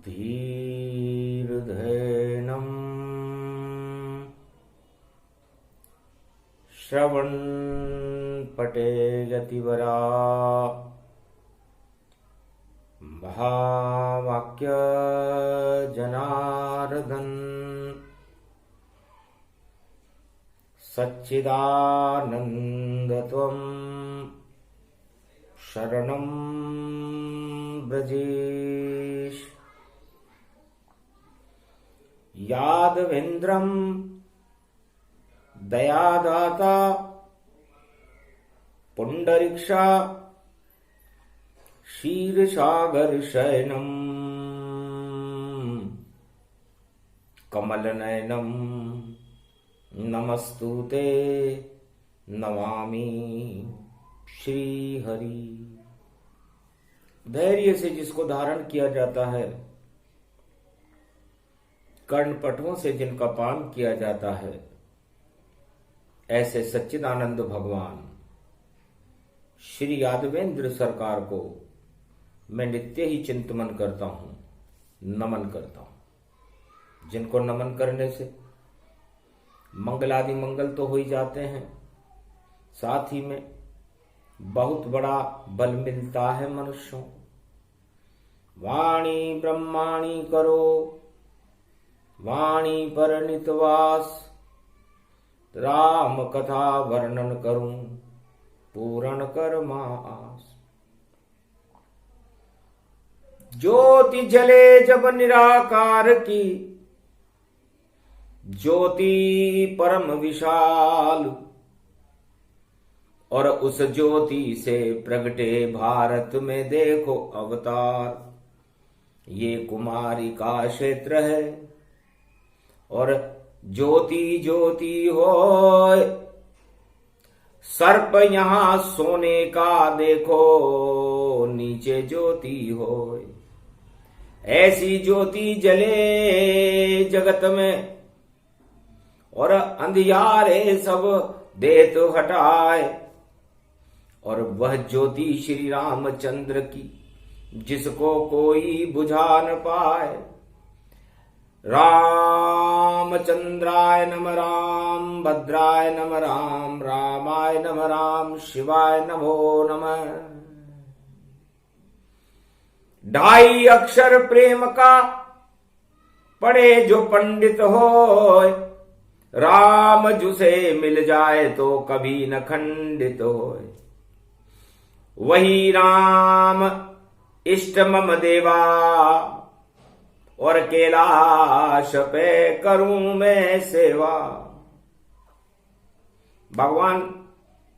धीर्धैनं श्रवणपटे यतिवरा महावाक्य जनार्दन सच्चिदानन्दत्वं शरणं ब्रजेश। यादवेन्द्रं दयादाता पुंडरीक्षा क्षीरसागर शयनम कमलनयनम नमस्तुते नमामि श्रीहरि। धैर्य से जिसको धारण किया जाता है, कर्णपटुओं से जिनका पान किया जाता है, ऐसे सच्चिदानंद भगवान श्री यादवेंद्र सरकार को मैं नित्य ही चिंतन करता हूं, नमन करता हूं। जिनको नमन करने से मंगलादि मंगल तो हो ही जाते हैं, साथ ही में बहुत बड़ा बल मिलता है मनुष्यों। वाणी ब्रह्माणी करो, वाणी पर नितवास, राम कथा वर्णन करूं, पूर्ण कर मास। ज्योति जले जब निराकार की, ज्योति परम विशाल, और उस ज्योति से प्रगटे भारत में देखो अवतार। ये कुमारी का क्षेत्र है और ज्योति ज्योति होय, सर्प यहां सोने का देखो, नीचे ज्योति होय। ऐसी ज्योति जले जगत में और अंधियारे सब देत हटाए, और वह ज्योति श्री रामचंद्र की जिसको कोई बुझा न पाए। रामचंद्राय नम राम, भद्राय नम राम, रामाय नम राम, शिवाय नमो नमः। 2.5 अक्षर प्रेम का पढ़े जो पंडित होय, राम जुसे मिल जाए तो कभी न खंडित होय। वही राम इष्ट मम देवा, और कैलाश पे करूं मैं सेवा। भगवान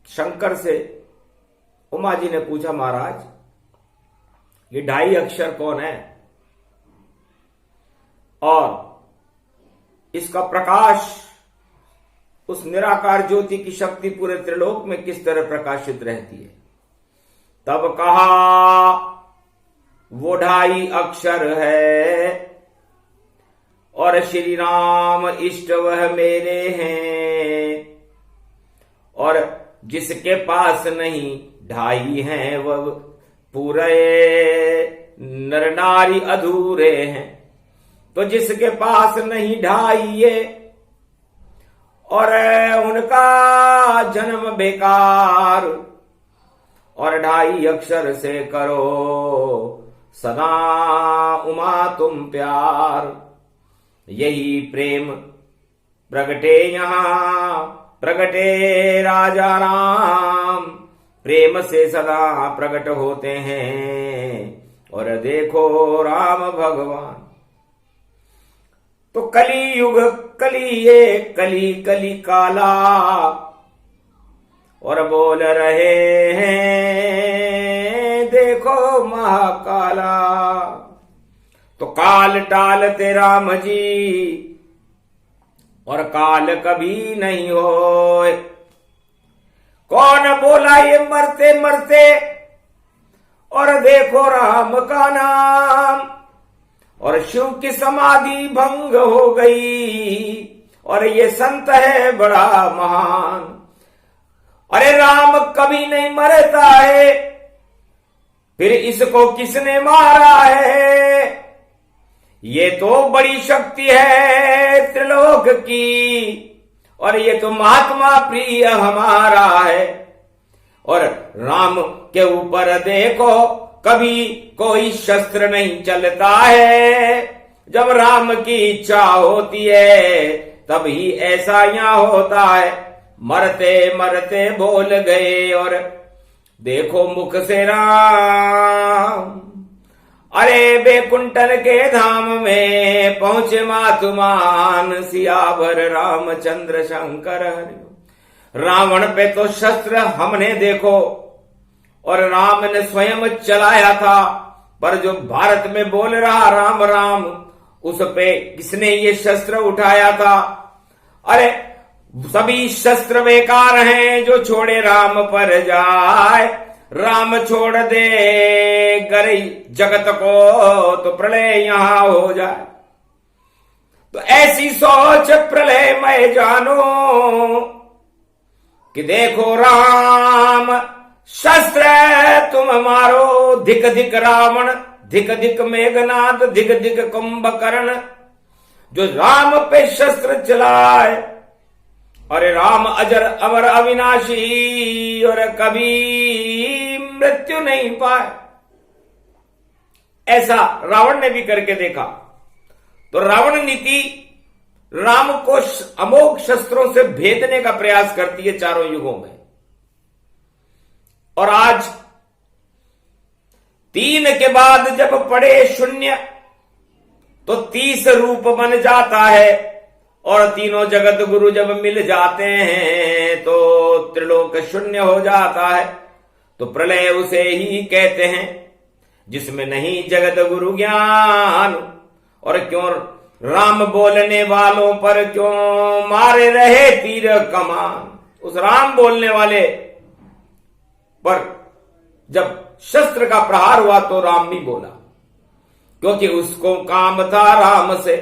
शंकर से उमा जी ने पूछा, महाराज ये 2.5 अक्षर कौन है और इसका प्रकाश उस निराकार ज्योति की शक्ति पूरे त्रिलोक में किस तरह प्रकाशित रहती है। तब कहा वो 2.5 अक्षर है, और श्री राम इष्ट वह मेरे हैं, और जिसके पास नहीं 2.5 हैं वह पूरे नर नारी अधूरे हैं। तो जिसके पास नहीं 2.5 और उनका जन्म बेकार, और 2.5 अक्षर से करो सदा उमा तुम प्यार। यही प्रेम प्रगटे यहां, प्रगटे राजा राम, प्रेम से सदा प्रकट होते हैं, और देखो राम भगवान। तो कली युग कली ये कली कली काला, और बोल रहे हैं देखो महाकाला। तो काल टालते राम जी, और काल कभी नहीं होए। कौन बोला ये मरते मरते, और देखो राम का नाम। और शिव की समाधि भंग हो गई, और ये संत है बड़ा महान। अरे राम कभी नहीं मरता है, फिर इसको किसने मारा है? ये तो बड़ी शक्ति है त्रिलोक की, और ये तो महात्मा प्रिय हमारा है। और राम के ऊपर देखो कभी कोई शस्त्र नहीं चलता है, जब राम की इच्छा होती है तभी ऐसा यहां होता है। मरते मरते बोल गए और देखो मुख से राम, अरे बेकुंठन के धाम में पहुंचे मातुमान, सियावर रामचंद्र शंकर हरि। रावण पे तो शस्त्र हमने देखो और राम ने स्वयं चलाया था, पर जो भारत में बोल रहा राम राम, उस पे किसने ये शस्त्र उठाया था? अरे सभी शस्त्र बेकार हैं, जो छोड़े राम पर जाए। राम छोड़ दे गरी जगत को तो प्रलय यहां हो जाए। तो ऐसी सोच प्रलय मैं जानू कि देखो राम शस्त्र तुम मारो, धिक धिक रावण, धिक धिक मेघनाद, धिक धिक कुंभकर्ण, जो राम पे शस्त्र चलाए। अरे राम अजर अमर अविनाशी और कभी मृत्यु नहीं पाए। ऐसा रावण ने भी करके देखा। तो रावण नीति राम को अमोघ शस्त्रों से भेदने का प्रयास करती है चारों युगों में। और आज 3 के बाद जब पड़े शून्य तो 30 रूप बन जाता है, और तीनों जगत गुरु जब मिल जाते हैं तो त्रिलोक शून्य हो जाता है। तो प्रलय उसे ही कहते हैं जिसमें नहीं जगत गुरु ज्ञान। और क्यों राम बोलने वालों पर क्यों मारे रहे तीर कमान? उस राम बोलने वाले पर जब शस्त्र का प्रहार हुआ तो राम भी बोला, क्योंकि उसको काम था राम से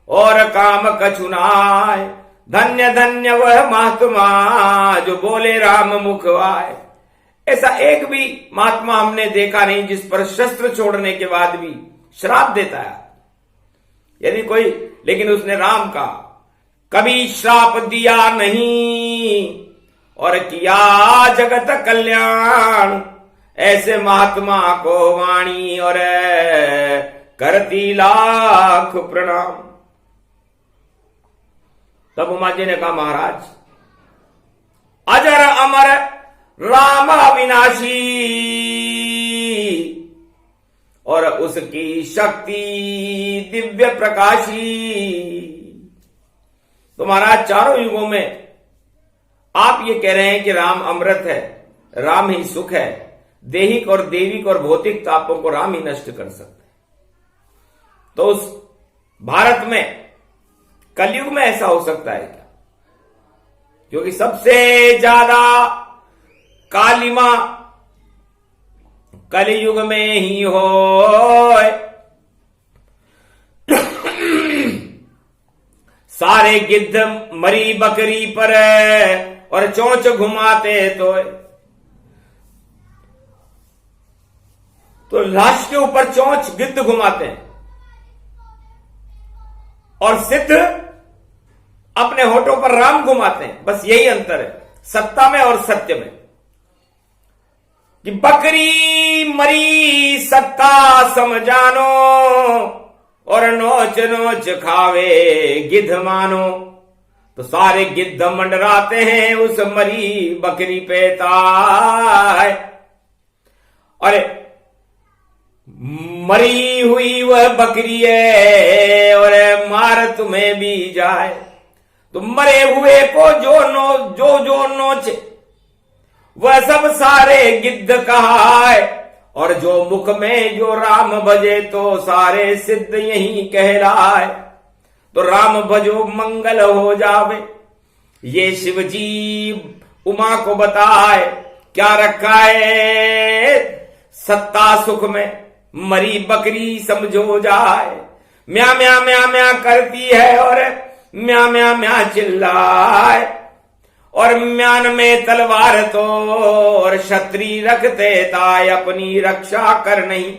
और काम कछुनाए। धन्य धन्य वह महात्मा जो बोले राम मुख आए। ऐसा एक भी महात्मा हमने देखा नहीं जिस पर शस्त्र छोड़ने के बाद भी श्राप देता है। यदि कोई, लेकिन उसने राम का कभी श्राप दिया नहीं और किया जगत कल्याण। ऐसे महात्मा को वाणी और करती लाख प्रणाम। तब उमा जी ने कहा महाराज, अजर अमर राम अविनाशी और उसकी शक्ति दिव्य प्रकाशी। तो महाराज चारों युगों में आप ये कह रहे हैं कि राम अमृत है, राम ही सुख है, देहिक और देविक और भौतिक तापों को राम ही नष्ट कर सकते हैं। तो उस भारत में कलयुग में ऐसा हो सकता है क्या? क्योंकि सबसे ज्यादा कालिमा कलयुग में ही हो। सारे गिद्ध मरी बकरी पर और चोंच घुमाते तो लाश के ऊपर चोंच गिद्ध घुमाते हैं, और सिद्ध अपने होठों पर राम घुमाते हैं। बस यही अंतर है सत्ता में और सत्य में, कि बकरी मरी सत्ता समझानो और नोच नोच खावे गिद्ध मानो। तो सारे गिद्ध मंडराते हैं उस मरी बकरी पे ताय। अरे मरी हुई वह बकरी है और मार तुम्हें भी जाए। तो मरे हुए को जो नोचे वह सब सारे गिद्ध कहाए, और जो मुख में जो राम भजे तो सारे सिद्ध यही कहलाए। तो राम भजो मंगल हो जावे, ये शिव जी उमा को बताए। क्या रखा है सत्ता सुख में, मरी बकरी समझो जाए। म्या म्या म्या म्या करती है और म्या म्या म्या चिल्लाए, और म्यान में तलवार तो और छतरी रखते ताय अपनी रक्षा कर नहीं।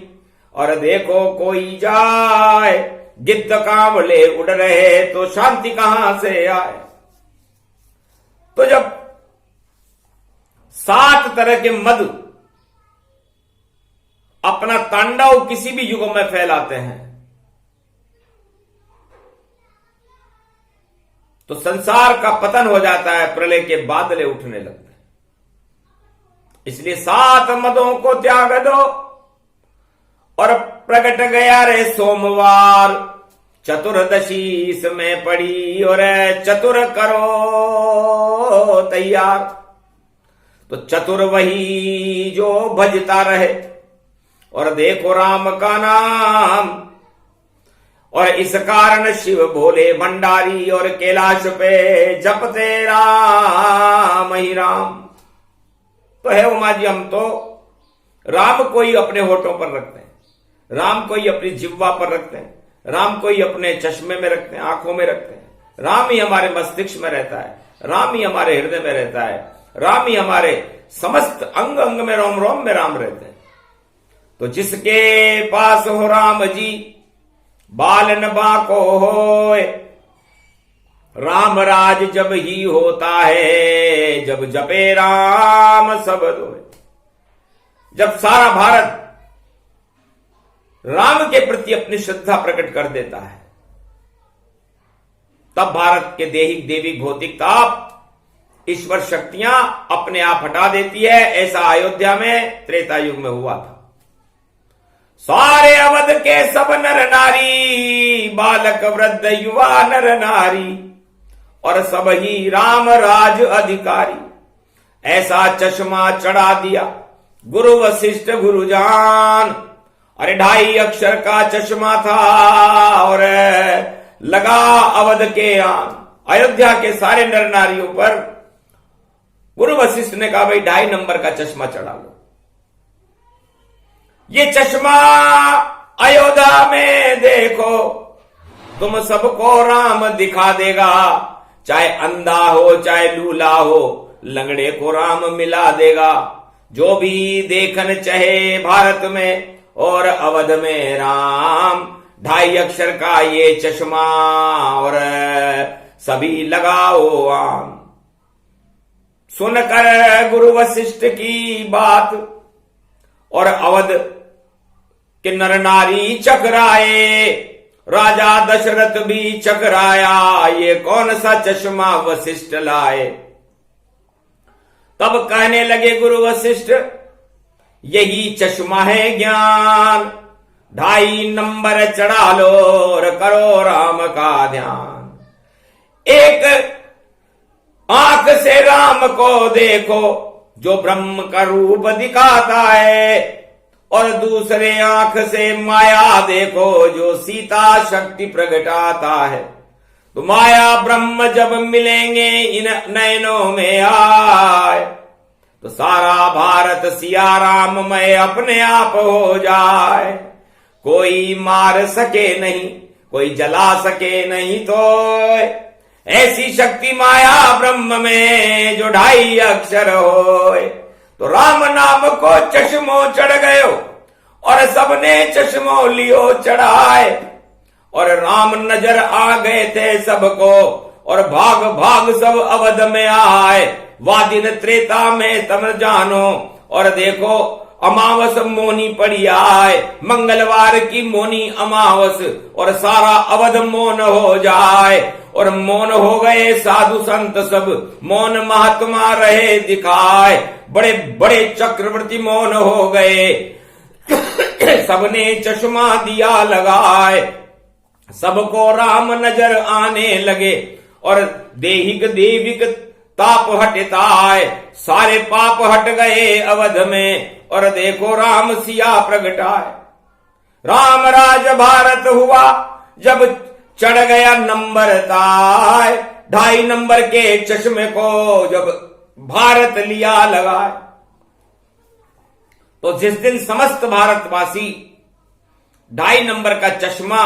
और देखो कोई जाए गिद्ध कांवले उड़ रहे तो शांति कहां से आए। तो जब 7 तरह के मद अपना तांडव किसी भी युगों में फैलाते हैं तो संसार का पतन हो जाता है, प्रलय के बादले उठने लगते हैं। इसलिए 7 मदों को त्याग दो और प्रकट गया रे सोमवार, चतुर्दशी इसमें पड़ी और चतुर करो तैयार। तो चतुर वही जो भजता रहे और देखो राम का नाम, और इस कारण शिव भोले भंडारी और कैलाश पे जपते राम ही राम। तो है उमा जी, हम तो राम को ही अपने होठों पर रखते हैं, राम को ही अपनी जिह्वा पर रखते हैं, राम को ही अपने चश्मे में रखते हैं, आंखों में रखते हैं। राम ही हमारे मस्तिष्क में रहता है, राम ही हमारे हृदय में रहता है, राम ही हमारे समस्त अंग अंग में, रोम रोम में राम रहते हैं। तो जिसके पास हो राम जी बालन बाको होए, राम राज जब ही होता है जब जपे राम सब होए। जब सारा भारत राम के प्रति अपनी श्रद्धा प्रकट कर देता है तब भारत के देहिक देविक भौतिक ताप ईश्वर शक्तियां अपने आप हटा देती है। ऐसा अयोध्या में त्रेता युग में हुआ था। सारे अवध के सब नर नारी, बालक वृद्ध युवा नर नारी, और सब ही राम राज अधिकारी, ऐसा चश्मा चढ़ा दिया गुरु वशिष्ठ गुरुजान। अरे 2.5 अक्षर का चश्मा था और लगा अवध के आन। अयोध्या के सारे नर नारियों पर गुरु वशिष्ठ ने कहा भाई 2.5 नंबर का चश्मा चढ़ा लो। ये चश्मा अयोध्या में देखो, तुम सबको राम दिखा देगा। चाहे अंधा हो चाहे लूला हो, लंगड़े को राम मिला देगा। जो भी देखन चाहे भारत में और अवध में राम, 2.5 अक्षर का ये चश्मा और सभी लगाओ आम। सुनकर गुरु वशिष्ठ की बात और अवध के नर नारी चकराए, राजा दशरथ भी चकराया, ये कौन सा चश्मा वशिष्ठ लाए। तब कहने लगे गुरु वशिष्ठ, यही चश्मा है ज्ञान, 2.5 नंबर चढ़ा लो और करो राम का ध्यान। एक आंख से राम को देखो जो ब्रह्म का रूप दिखाता है, और दूसरे आंख से माया देखो जो सीता शक्ति प्रगटाता है। तो माया ब्रह्म जब मिलेंगे इन नयनों में आए, तो सारा भारत सिया राममय अपने आप हो जाए। कोई मार सके नहीं, कोई जला सके नहीं, तो ऐसी शक्ति माया ब्रह्म में जो 2.5 अक्षर होए। तो राम नाम को चश्मो चढ़ गयो और सबने चश्मो लियो चढ़ाए, और राम नजर आ गए थे सबको और भाग भाग सब अवध में आए। वादिन त्रेता में तम जानो, और देखो अमावस मोनी पड़ी आए, मंगलवार की मोनी अमावस, और सारा अवध मौन हो जाए। और मौन हो गए साधु संत सब, मौन महात्मा रहे दिखाए, बड़े बड़े चक्रवर्ती मौन हो गए। सबने चश्मा दिया लगाए, सबको राम नजर आने लगे, और देहिक देविक ताप हटता है, सारे पाप हट गए अवध में, और देखो राम सिया प्रगटाए। राम राज भारत हुआ जब चढ़ गया नंबर ताय, 2.5 नंबर के चश्मे को जब भारत लिया लगाए। तो जिस दिन समस्त भारतवासी 2.5 नंबर का चश्मा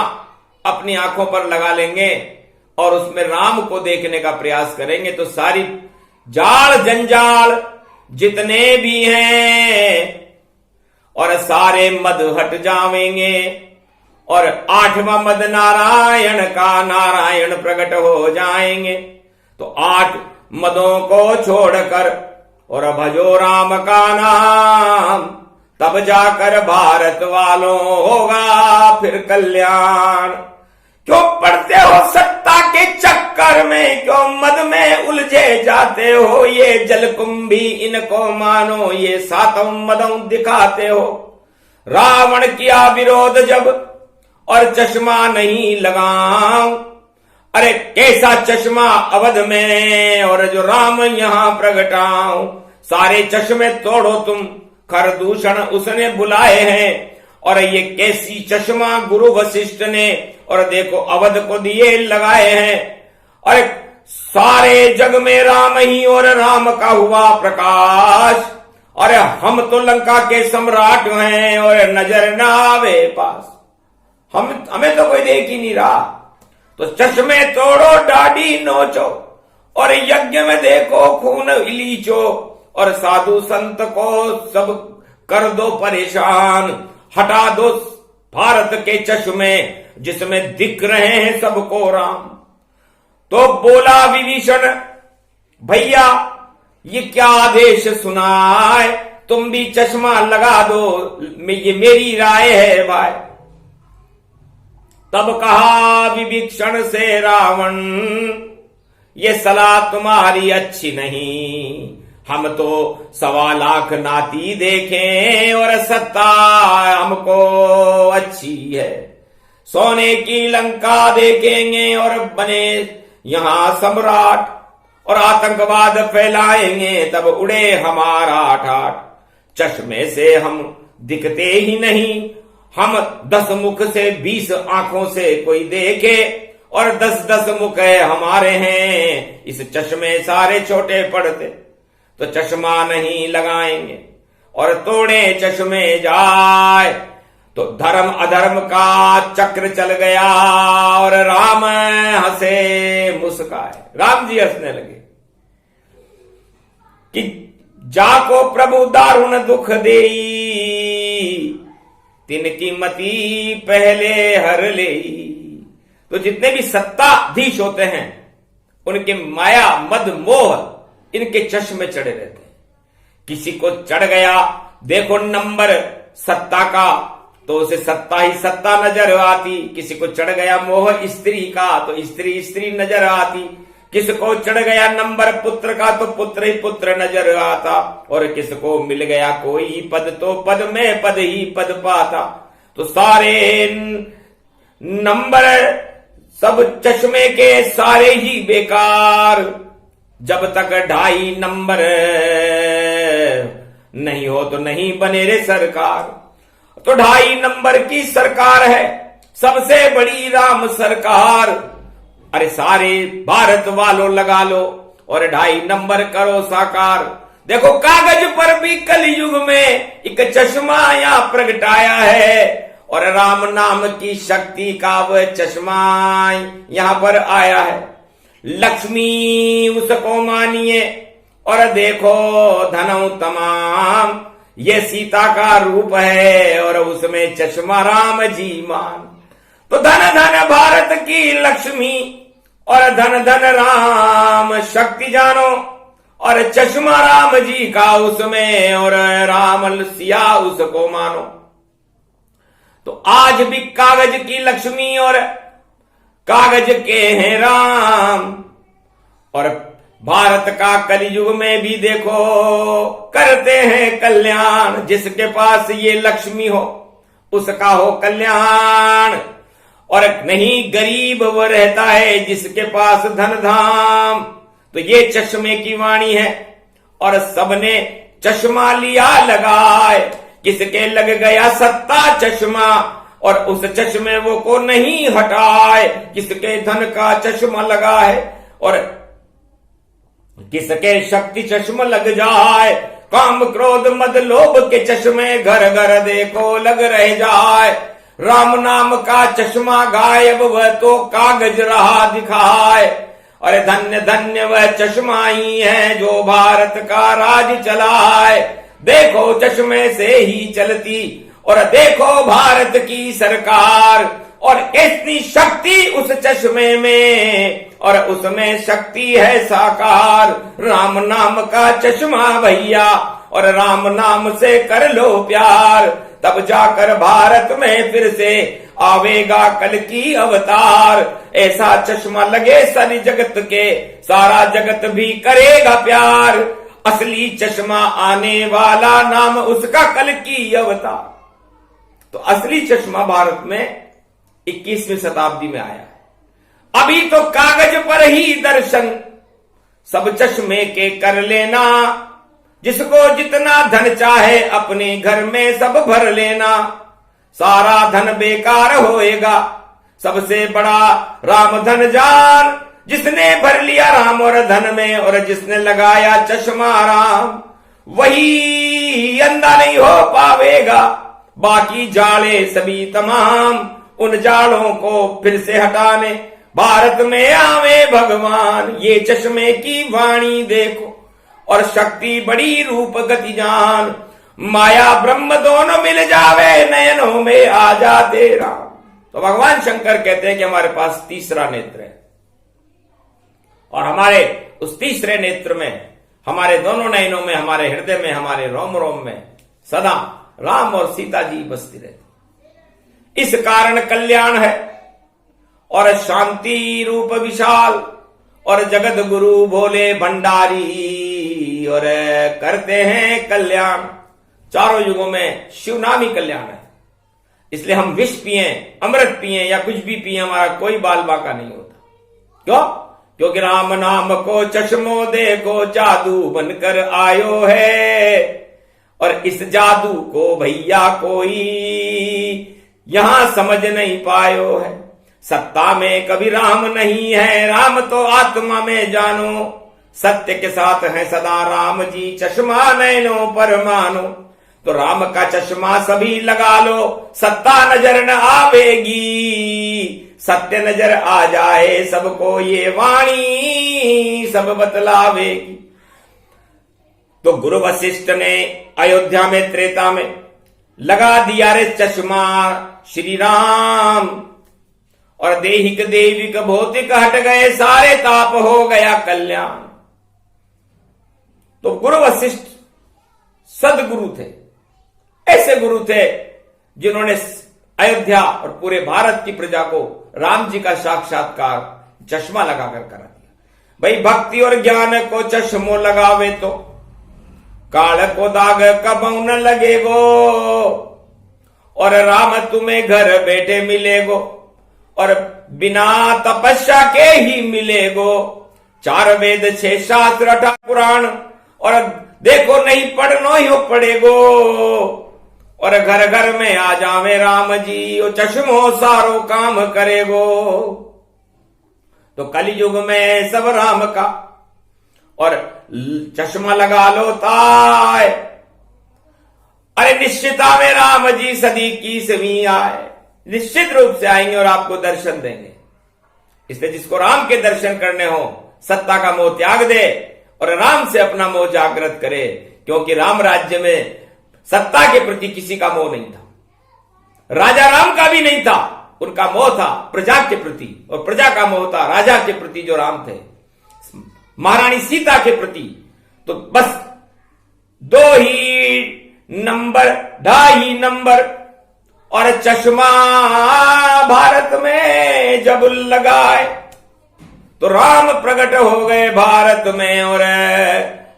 अपनी आंखों पर लगा लेंगे और उसमें राम को देखने का प्रयास करेंगे, तो सारी जाल जंजाल जितने भी हैं और सारे मद हट जावेंगे, और 8वां मद नारायण का, नारायण प्रकट हो जाएंगे। तो 8 मदों को छोड़कर और भजो राम का नाम, तब जाकर भारत वालों होगा फिर कल्याण। क्यों पड़ते हो सत्ता के चक्कर में, क्यों मद में उलझे जाते हो, ये जलकुंभी इनको मानो, ये 7 मदों दिखाते हो। रावण किया विरोध जब और चश्मा नहीं लगाऊं, अरे कैसा चश्मा अवध में और जो राम यहां प्रगटाऊं। सारे चश्मे तोड़ो तुम, खरदूषण उसने बुलाए हैं, और ये कैसी चश्मा गुरु वशिष्ठ ने और देखो अवध को दिए लगाए हैं। अरे सारे जग में राम ही और राम का हुआ प्रकाश, अरे हम तो लंका के सम्राट हैं और नजर ना आवे पास, हमें तो कोई देख ही नहीं रहा। तो चश्मे तोड़ो दाढ़ी नोचो और यज्ञ में देखो खून इलीचो, और साधु संत को सब कर दो परेशान। हटा दो भारत के चश्मे जिसमें दिख रहे हैं सबको राम। तो बोला विभीषण, भैया ये क्या आदेश सुनाए, तुम भी चश्मा लगा दो, ये मेरी राय है भाई। तब कहा विभीषण से रावण, ये सलाह तुम्हारी अच्छी नहीं, हम तो 1.25 लाख नाती देखें और सत्ता हमको अच्छी है। सोने की लंका देखेंगे और बने यहां सम्राट, और आतंकवाद फैलाएंगे तब उड़े हमारा ठाठ। चश्मे से हम दिखते ही नहीं, हम 10 मुख से 20 आंखों से कोई देखे, और 10-10 मुख है हमारे हैं, इस चश्मे सारे छोटे पड़ते। तो चश्मा नहीं लगाएंगे और तोड़े चश्मे जाए, तो धर्म अधर्म का चक्र चल गया और राम हंसे मुस्काए। राम जी हंसने लगे कि जाको प्रभु दारुण दुख देई, तिनकी मती पहले हर ले। तो जितने भी सत्ताधीश होते हैं उनके माया मद मोह इनके चश्मे चढ़े रहते हैं। किसी को चढ़ गया देखो नंबर सत्ता का, तो उसे सत्ता ही सत्ता नजर आती। किसी को चढ़ गया मोह स्त्री का, तो स्त्री स्त्री नजर आती। किसी को चढ़ गया नंबर पुत्र का, तो पुत्र ही पुत्र नजर आता। और किसको मिल गया कोई पद, तो पद में पद ही पद पाता। तो सारे नंबर सब चश्मे के सारे ही बेकार, जब तक 2.5 नंबर नहीं हो तो नहीं बने रे सरकार। तो 2.5 नंबर की सरकार है सबसे बड़ी राम सरकार। अरे सारे भारत वालों लगा लो और 2.5 नंबर करो साकार। देखो कागज पर भी कलयुग में एक चश्मा यहां प्रगटाया है, और राम नाम की शक्ति का वह चश्मा यहां पर आया है। लक्ष्मी उसको मानिए और देखो धनऊ तमाम, ये सीता का रूप है और उसमें चश्मा राम जी मान। तो धन धन भारत की लक्ष्मी और धन धन राम शक्ति जानो, और चश्मा राम जी का उसमें और राम सिया उसको मानो। तो आज भी कागज की लक्ष्मी और कागज के हैं राम, और भारत का कलयुग में भी देखो करते हैं कल्याण। जिसके पास ये लक्ष्मी हो उसका हो कल्याण, और नहीं गरीब वो रहता है जिसके पास धन धाम। तो ये चश्मे की वाणी है, और सबने चश्मा लिया लगाए। किसके लग गया सत्ता चश्मा और उस चश्मे वो को नहीं हटाए। किसके धन का चश्मा लगा है और किसके शक्ति चश्मा लग जाए। काम क्रोध मद लोभ के चश्मे घर घर देखो लग रह जाए। राम नाम का चश्मा गायब वह तो कागज रहा दिखाए। अरे धन्य धन्य वह चश्मा ही है जो भारत का राज चलाए। देखो चश्मे से ही चलती और देखो भारत की सरकार, और कितनी शक्ति उस चश्मे में, और उसमें शक्ति है साकार। राम नाम का चश्मा भैया, और राम नाम से कर लो प्यार, तब जाकर भारत में फिर से आवेगा कल की अवतार। ऐसा चश्मा लगे सारी जगत के, सारा जगत भी करेगा प्यार। असली चश्मा आने वाला, नाम उसका कल की अवतार। तो असली चश्मा भारत में 21वीं शताब्दी में आया है। अभी तो कागज पर ही दर्शन, सब चश्मे के कर लेना। जिसको जितना धन चाहे अपने घर में सब भर लेना। सारा धन बेकार होएगा, सबसे बड़ा राम धन जान। जिसने भर लिया राम और धन में, और जिसने लगाया चश्मा राम, वही अंधा नहीं हो पावेगा। बाकी जाले सभी तमाम, उन जालों को फिर से हटाने भारत में आवे भगवान। ये चश्मे की वाणी देखो, और शक्ति बड़ी रूप गति जान। माया ब्रह्म दोनों मिल जावे, नयनों में आ जाते राम। तो भगवान शंकर कहते हैं कि हमारे पास तीसरा नेत्र है, और हमारे उस तीसरे नेत्र में, हमारे दोनों नयनों में, हमारे हृदय में, हमारे रोम रोम में सदा राम और सीता जी बसती रहती। इस कारण कल्याण है, और शांति रूप विशाल, और जगत गुरु भोले भंडारी, और करते हैं कल्याण। चारों युगों में शिव नाम ही कल्याण है। इसलिए हम विष पिए, अमृत पिए या कुछ भी पिए, हमारा कोई बाल बाका नहीं होता। क्यों? क्योंकि राम नाम को चश्मो देखो, जादू बनकर आयो है। और इस जादू को भैया कोई यहां समझ नहीं पायो है। सत्ता में कभी राम नहीं है, राम तो आत्मा में जानो। सत्य के साथ है सदा राम जी, चश्मा नैनों पर मानो। तो राम का चश्मा सभी लगा लो, सत्ता नजर न आवेगी। सत्य नजर आ जाए सबको, ये वाणी सब बतलावेगी। तो गुरु वशिष्ठ ने अयोध्या में त्रेता में लगा दिया रे चश्मा श्री राम, और देहिक देविक भौतिक हट गए सारे, ताप हो गया कल्याण। तो गुरु वशिष्ठ सदगुरु थे, ऐसे गुरु थे जिन्होंने अयोध्या और पूरे भारत की प्रजा को राम जी का साक्षात्कार चश्मा लगाकर करा दिया। भाई भक्ति और ज्ञान को चश्मो लगावे तो काल को दाग कबू न लगेगो, और राम तुम्हें घर बैठे मिलेगो, और बिना तपस्या के ही मिलेगो। 4 वेद 6 शास्त्र 8 पुराण, और देखो नहीं पढ़नो ही पड़ेगो, और घर घर में आ जावे राम जी, वो चश्मो सारो काम करेगो। तो कलयुग में सब राम का, और चश्मा लगा लो ताय। अरे निश्चित आवे राम जी, सदी की सभी आए। निश्चित रूप से आएंगे और आपको दर्शन देंगे। इसलिए जिसको राम के दर्शन करने हो, सत्ता का मोह त्याग दे और राम से अपना मोह जागृत करे। क्योंकि राम राज्य में सत्ता के प्रति किसी का मोह नहीं था, राजा राम का भी नहीं था। उनका मोह था प्रजा के प्रति, और प्रजा का मोह था राजा के प्रति जो राम थे, महारानी सीता के प्रति। तो बस 2 ही नंबर, 2.5 नंबर, और चश्मा भारत में जब लगाए तो राम प्रकट हो गए भारत में, और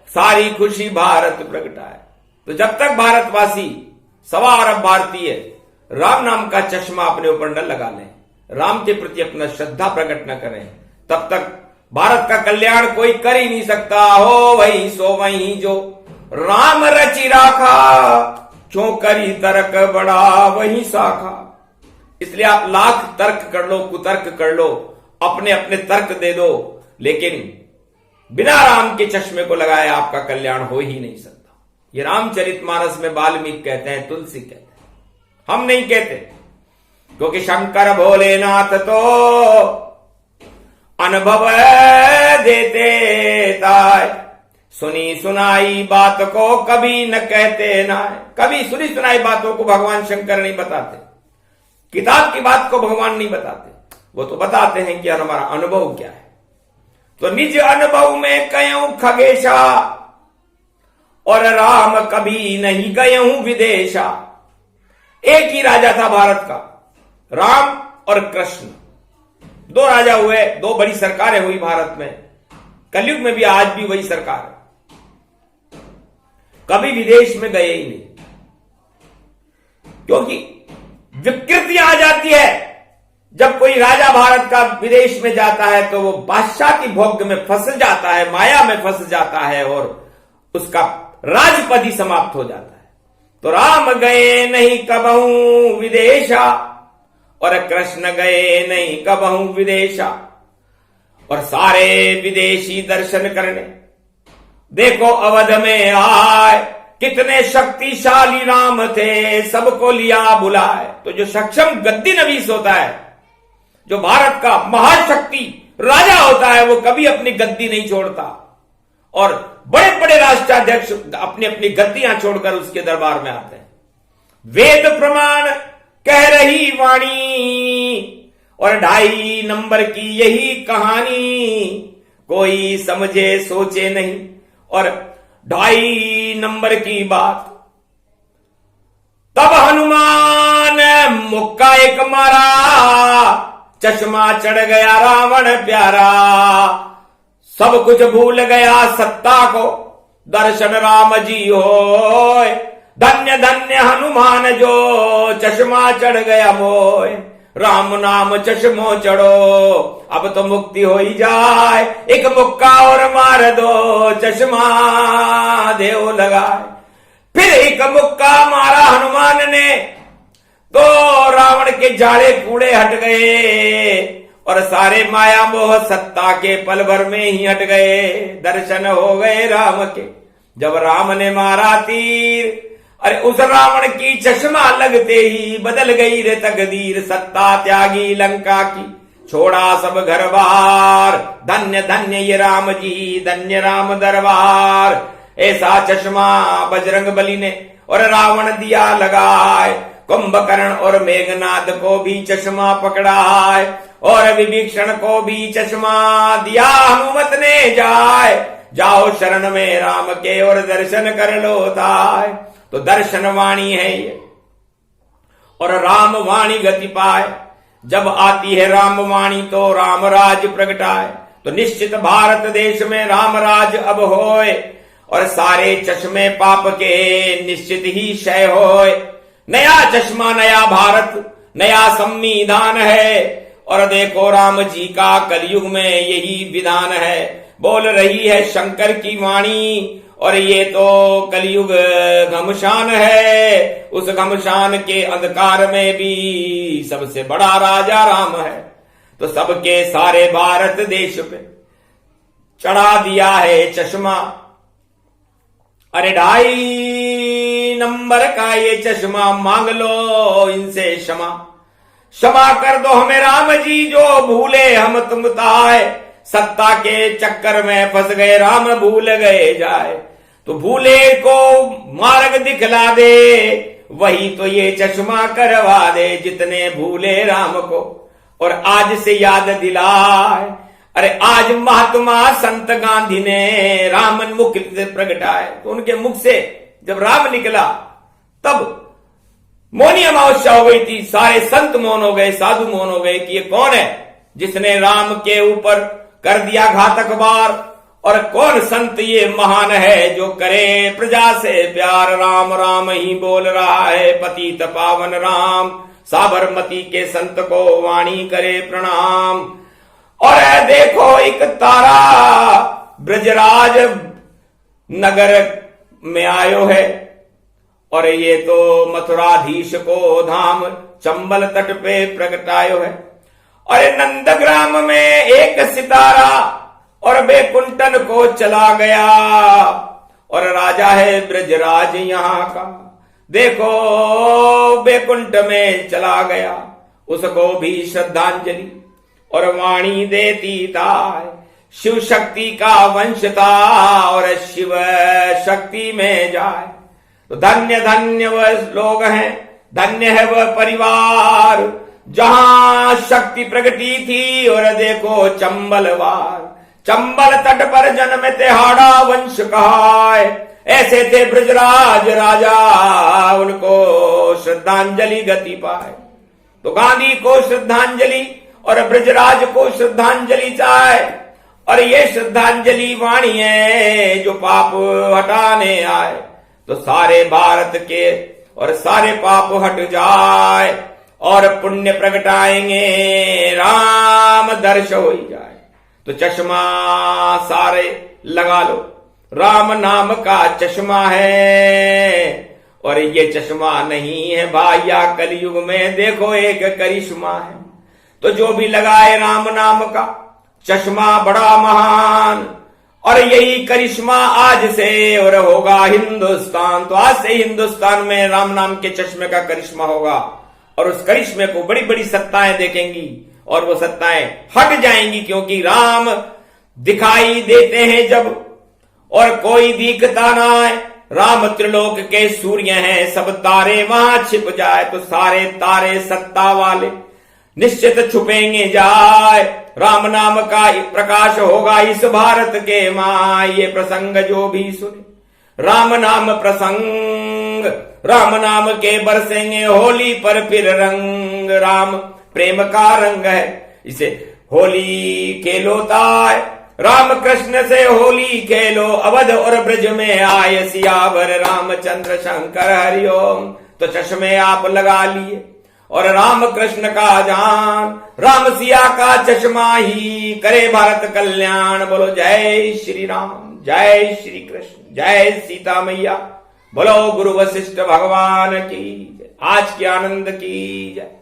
सारी खुशी भारत प्रगटाए। तो जब तक भारतवासी, सवा अरब भारतीय राम नाम का चश्मा अपने ऊपर न लगा लें, राम के प्रति अपना श्रद्धा प्रकट न करें, तब तक भारत का कल्याण कोई कर ही नहीं सकता। हो वही सो वही जो राम रचि राखा, क्यों करी तर्क बड़ा वही साखा। इसलिए आप लाख तर्क कर लो, कुतर्क कर लो, अपने अपने तर्क दे दो, लेकिन बिना राम के चश्मे को लगाए आपका कल्याण हो ही नहीं सकता। ये रामचरितमानस में वाल्मीकि कहते हैं, तुलसी कहते हैं, हम नहीं कहते। क्योंकि शंकर भोलेनाथ तो अनुभव देते ताय, सुनी सुनाई बात को कभी न कहते ना। कभी सुनी सुनाई बातों को भगवान शंकर नहीं बताते, किताब की बात को भगवान नहीं बताते, वो तो बताते हैं कि हमारा अनुभव क्या है। तो निज अनुभव में कयूं खगेशा, और राम कभी नहीं गयूं विदेशा। एक ही राजा था भारत का, राम और कृष्ण, दो राजा हुए, दो बड़ी सरकारें हुई भारत में। कलयुग में भी आज भी वही सरकार है, कभी विदेश में गए ही नहीं, क्योंकि विकृति आ जाती है। जब कोई राजा भारत का विदेश में जाता है तो वो बादशाह की भोग में फंस जाता है, माया में फंस जाता है, और उसका राजपद ही समाप्त हो जाता है। तो राम गए नहीं कबहू विदेशा, और कृष्ण गए नहीं कबहू विदेशा। और सारे विदेशी दर्शन करने देखो अवध में आए, कितने शक्तिशाली राम थे, सबको लिया बुलाए। तो जो सक्षम गद्दी नवीस होता है, जो भारत का महाशक्ति राजा होता है, वो कभी अपनी गद्दी नहीं छोड़ता। और बड़े बड़े राष्ट्राध्यक्ष अपनी अपनी गद्दियां छोड़कर उसके दरबार में आते हैं। वेद प्रमाण कह रही वाणी, और 2.5 नंबर की यही कहानी, कोई समझे सोचे नहीं। और 2.5 नंबर की बात, तब हनुमान मुक्का एक मारा, चश्मा चढ़ गया रावण प्यारा। सब कुछ भूल गया सत्ता को, दर्शन राम जी होय। धन्य धन्य हनुमान जो, चश्मा चढ़ गया मोय। राम नाम चश्मो चढ़ो, अब तो मुक्ति हो ही जाए। एक मुक्का और मार दो, चश्मा देव लगाए। फिर एक मुक्का मारा हनुमान ने, तो रावण के जाड़े कूड़े हट गए, और सारे माया मोह सत्ता के पल भर में ही हट गए। दर्शन हो गए राम के, जब राम ने मारा तीर। अरे उस रावण की चश्मा लगते ही बदल गई रे तकदीर। सत्ता त्यागी लंका की, छोड़ा सब घर बार। धन्य धन्य ये राम जी, धन्य राम दरबार। ऐसा चश्मा बजरंग बली ने और रावण दिया लगाए। कुंभकर्ण और मेघनाद को भी चश्मा पकड़ाए, और विभीषण को भी चश्मा दिया हनुमत ने जाए। जाओ शरण में राम के और दर्शन कर लो ताय। तो दर्शन वाणी है ये, और राम वाणी गति पाए। जब आती है राम वाणी तो राम राज प्रगटाए। तो निश्चित भारत देश में राम राज अब होए, और सारे चश्मे पाप के निश्चित ही क्षय होए। नया चश्मा नया भारत, नया संविधान है। और देखो राम जी का कलयुग में यही विधान है। बोल रही है शंकर की वाणी, और ये तो कलयुग घमशान है। उस घमशान के अंधकार में भी सबसे बड़ा राजा राम है। तो सबके सारे भारत देश पे चढ़ा दिया है चश्मा। अरे 2.5 नंबर का ये चश्मा, मांग लो इनसे क्षमा। क्षमा कर दो हमें राम जी, जो भूले हम तुम ताए। सत्ता के चक्कर में फंस गए, राम भूल गए जाए। तो भूले को मार्ग दिखला दे, वही तो ये चश्मा करवा दे। जितने भूले राम को और आज से याद दिलाए। अरे आज महात्मा संत गांधी ने राम मुख से प्रगटाए। तो उनके मुख से जब राम निकला, तब मौनी अमावस्या हो गई थी। सारे संत मौन हो गए, साधु मौन हो गए कि ये कौन है जिसने राम के ऊपर कर दिया घातक वार। और कौन संत ये महान है जो करे प्रजा से प्यार। राम राम ही बोल रहा है पतित पावन राम। साबरमती के संत को वाणी करे प्रणाम। और देखो एक तारा ब्रजराज नगर में आयो है, और ये तो मथुराधीश को धाम चंबल तट पे प्रगटायो है। और नंदग्राम में एक सितारा और बैकुंठन को चला गया। और राजा है ब्रजराज यहां का, देखो बैकुंठ में चला गया। उसको भी श्रद्धांजलि और वाणी देती ताय। शिव शक्ति का वंश था और शिव शक्ति में जाए। तो धन्य धन्य वह लोग हैं, धन्य है वह परिवार जहां शक्ति प्रगटी थी। और देखो चंबलवार, चंबल तट पर जन्म तिहाड़ा वंश कहाए। ऐसे थे ब्रजराज राजा, उनको श्रद्धांजलि गति पाए। तो गांधी को श्रद्धांजलि और ब्रजराज को श्रद्धांजलि चाहे। और ये श्रद्धांजलि वाणी है जो पाप हटाने आए। तो सारे भारत के और सारे पाप हट जाए और पुण्य प्रगटाएंगे, राम दर्श हो ही जाए। तो चश्मा सारे लगा लो, राम नाम का चश्मा है। और ये चश्मा नहीं है भाइया कलयुग में देखो एक करिश्मा है। तो जो भी लगाए राम नाम का चश्मा बड़ा महान, और यही करिश्मा आज से और होगा हिंदुस्तान। तो आज से हिंदुस्तान में राम नाम के चश्मे का करिश्मा होगा और उस करिश्मे को बड़ी बड़ी सत्ताएं देखेंगी और वो सत्ताएं हट जाएंगी, क्योंकि राम दिखाई देते हैं जब और कोई दिखता ना है। राम त्रिलोक के सूर्य हैं, सब तारे वहां छिप जाए। तो सारे तारे सत्ता वाले निश्चित छुपेंगे जाए। राम नाम का प्रकाश होगा इस भारत के माँ। ये प्रसंग जो भी सुने राम नाम प्रसंग, राम नाम के बरसेंगे होली पर फिर रंग। राम प्रेम का रंग है, इसे होली खेलोता है। राम कृष्ण से होली खेलो, अवध और ब्रज में आए सियावर रामचंद्र शंकर हरिओम। तो चश्मे आप लगा लिए और राम कृष्ण का जान, राम सिया का चश्मा ही करे भारत कल्याण। बोलो जय श्री राम, जय श्री कृष्ण, जय सीता मैया। बोलो गुरु वशिष्ठ भगवान की जय। आज के आनंद की जय।